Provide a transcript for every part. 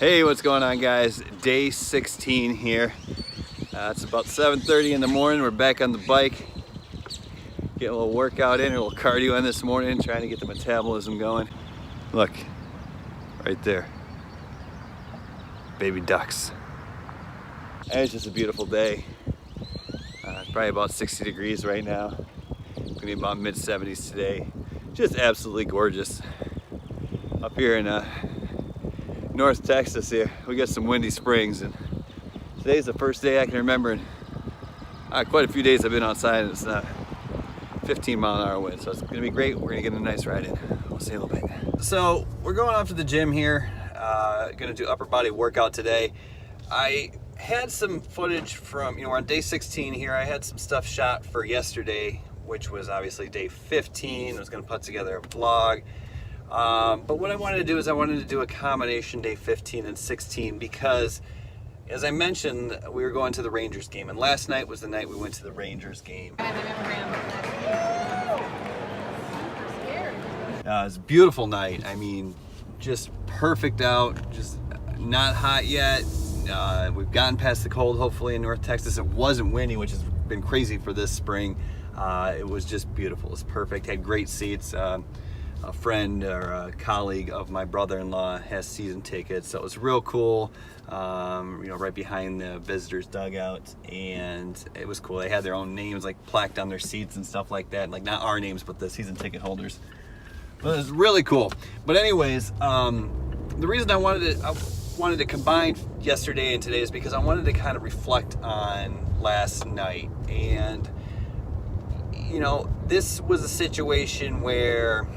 Hey, what's going on, guys? Day 16 here. It's about 7:30 in the morning. We're back on the bike. Getting a little workout in, a little cardio in this morning, trying to get the metabolism going. Look, right there. Baby ducks. And it's just a beautiful day. It's probably about 60 degrees right now. It's gonna be about mid-70s today. Just absolutely gorgeous. Up here in North Texas here, we got some windy springs, and today's the first day I can remember in quite a few days I've been outside, and it's not 15-mile-an-hour wind, so it's gonna be great. We're gonna get a nice ride in. We'll see you in a little bit. So we're going off to the gym here, gonna do upper body workout today. I had some footage from, we're on day 16 here. I had some stuff shot for yesterday, which was obviously day 15. I was gonna put together a vlog. But what I wanted to do is I wanted to do a combination day 15 and 16 because, as I mentioned, we were going to the Rangers game, and last night was the night we went to the Rangers game. It was a beautiful night. I mean, just perfect out, just not hot yet. We've gotten past the cold, hopefully, in North Texas. It wasn't windy, which has been crazy for this spring. It was just beautiful. It was perfect. Had great seats. A friend or a colleague of my brother-in-law has season tickets, so it was real cool. Right behind the visitors' dugout, and it was cool. They had their own names like plaqued on their seats and stuff like that, like not our names, but the season ticket holders. Well, it was really cool. But anyways, the reason I wanted to combine yesterday and today is because I wanted to kind of reflect on last night. And this was a situation where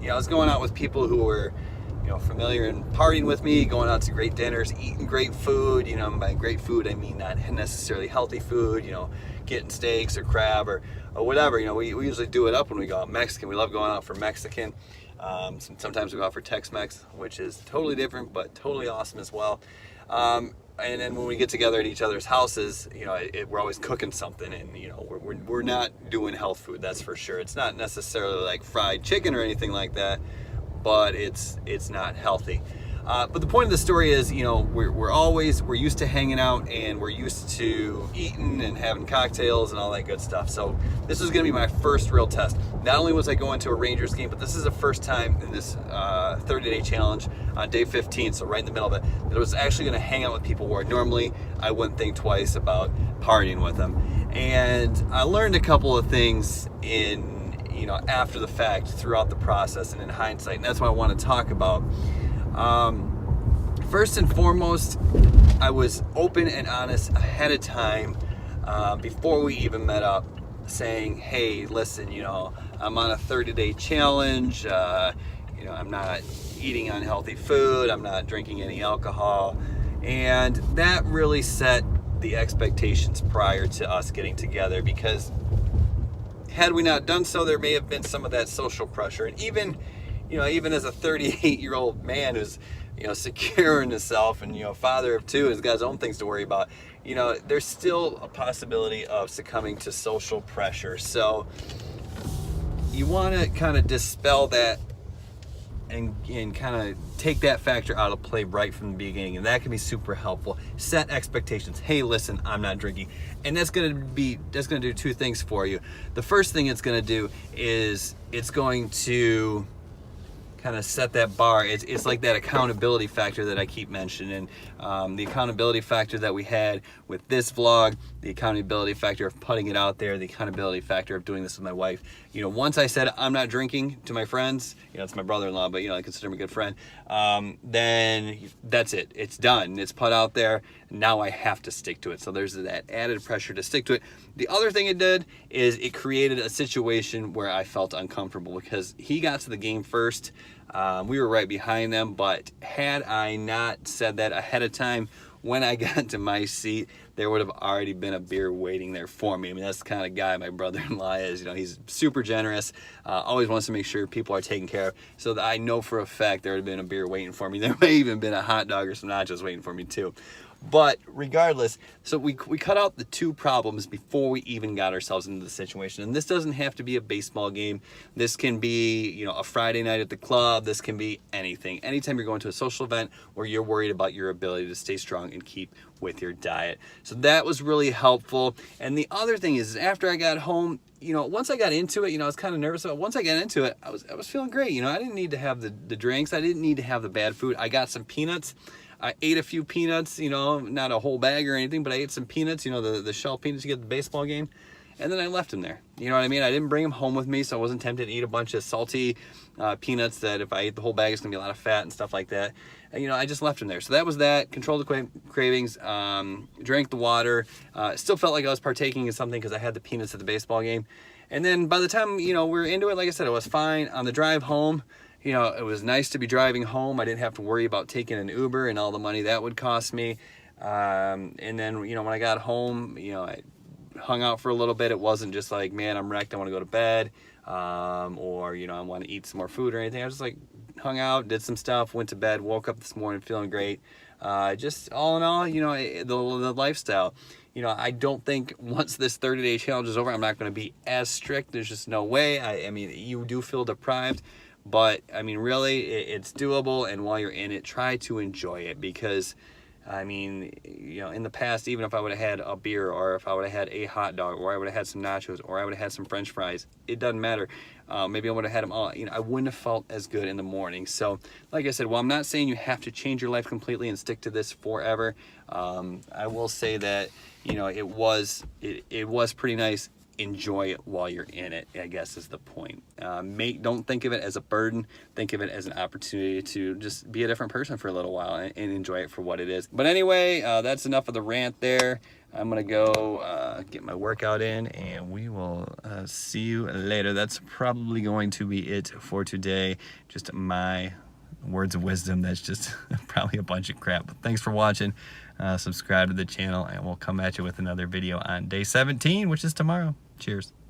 I was going out with people who were, familiar and partying with me, going out to great dinners, eating great food. By great food, I mean not necessarily healthy food, getting steaks or crab or whatever. We usually do it up when we go out Mexican. We love going out for Mexican. Sometimes we go out for Tex-Mex, which is totally different, but totally awesome as well. And then when we get together at each other's houses, we're always cooking something, and we're not doing health food, that's for sure. It's not necessarily like fried chicken or anything like that, but it's not healthy. But the point of the story is, we're used to hanging out, and we're used to eating and having cocktails and all that good stuff. So this was going to be my first real test. Not only was I going to a Rangers game, but this is the first time in this 30-day challenge on day 15, so right in the middle of it, that I was actually going to hang out with people where normally I wouldn't think twice about partying with them. And I learned a couple of things after the fact, throughout the process, and in hindsight, and that's what I want to talk about. First and foremost, I was open and honest ahead of time, before we even met up, saying, hey, listen, I'm on a 30-day challenge. I'm not eating unhealthy food. I'm not drinking any alcohol. And that really set the expectations prior to us getting together, because had we not done so, there may have been some of that social pressure. And even as a 38-year-old man who's, secure in himself and, father of two, has got his own things to worry about, there's still a possibility of succumbing to social pressure. So you want to kind of dispel that and kind of take that factor out of play right from the beginning, and that can be super helpful. Set expectations. Hey, listen, I'm not drinking, and that's going to do two things for you. The first thing it's going to do is it's going to kind of set that bar. It's like that accountability factor that I keep mentioning. The accountability factor that we had with this vlog, the accountability factor of putting it out there, the accountability factor of doing this with my wife. Once I said I'm not drinking to my friends, it's my brother-in-law, but I consider him a good friend, then that's it. It's done. It's put out there. Now I have to stick to it. So there's that added pressure to stick to it. The other thing it did is it created a situation where I felt uncomfortable because he got to the game first. We were right behind them, but had I not said that ahead of time, when I got to my seat, there would have already been a beer waiting there for me. I mean, that's the kind of guy my brother-in-law is. He's super generous, always wants to make sure people are taken care of. So that I know for a fact there would have been a beer waiting for me. There may even been a hot dog or some nachos waiting for me too. But regardless, so we cut out the two problems before we even got ourselves into the situation. And this doesn't have to be a baseball game. This can be, you know, a Friday night at the club. This can be anything. Anytime you're going to a social event where you're worried about your ability to stay strong and keep with your diet. So that was really helpful. And the other thing is after I got home, you know, once I got into it, you know, I was kind of nervous about it. Once I got into it, I was feeling great. You know, I didn't need to have the drinks. I didn't need to have the bad food. I got some peanuts. I ate a few peanuts, you know, not a whole bag or anything, but I ate some peanuts, you know, the shell peanuts you get at the baseball game. And then I left them there. You know what I mean? I didn't bring them home with me, so I wasn't tempted to eat a bunch of salty peanuts that if I ate the whole bag, it's going to be a lot of fat and stuff like that. And, you know, I just left them there. So that was that. Controlled the cravings, drank the water. Still felt like I was partaking in something because I had the peanuts at the baseball game. And then by the time, you know, we were into it, like I said, it was fine. On the drive home, you know, it was nice to be driving home. I didn't have to worry about taking an Uber and all the money that would cost me. And then, you know, when I got home, you know, I hung out for a little bit. It wasn't just like, man, I'm wrecked, I want to go to bed, or, you know, I want to eat some more food or anything. I was just like, hung out, did some stuff, went to bed, woke up this morning feeling great. Just all in all, you know, the lifestyle. You know, I don't think once this 30-day challenge is over, I'm not going to be as strict. There's just no way. I mean, you do feel deprived, but I mean, really, it's doable. And while you're in it, try to enjoy it, because I mean, you know, in the past, even if I would have had a beer, or if I would have had a hot dog, or I would have had some nachos, or I would have had some French fries, it doesn't matter. Maybe I would have had them all, you know, I wouldn't have felt as good in the morning. So like I said, well, I'm not saying you have to change your life completely and stick to this forever. I will say that, you know, it was pretty nice. Enjoy it while you're in it, I guess, is the point. Don't think of it as a burden. Think of it as an opportunity to just be a different person for a little while and enjoy it for what it is. But anyway, that's enough of the rant there. I'm gonna go get my workout in, and we will see you later. That's probably going to be it for today. Just my words of wisdom. That's just probably a bunch of crap. But thanks for watching. Subscribe to the channel, and we'll come at you with another video on day 17, which is tomorrow. Cheers.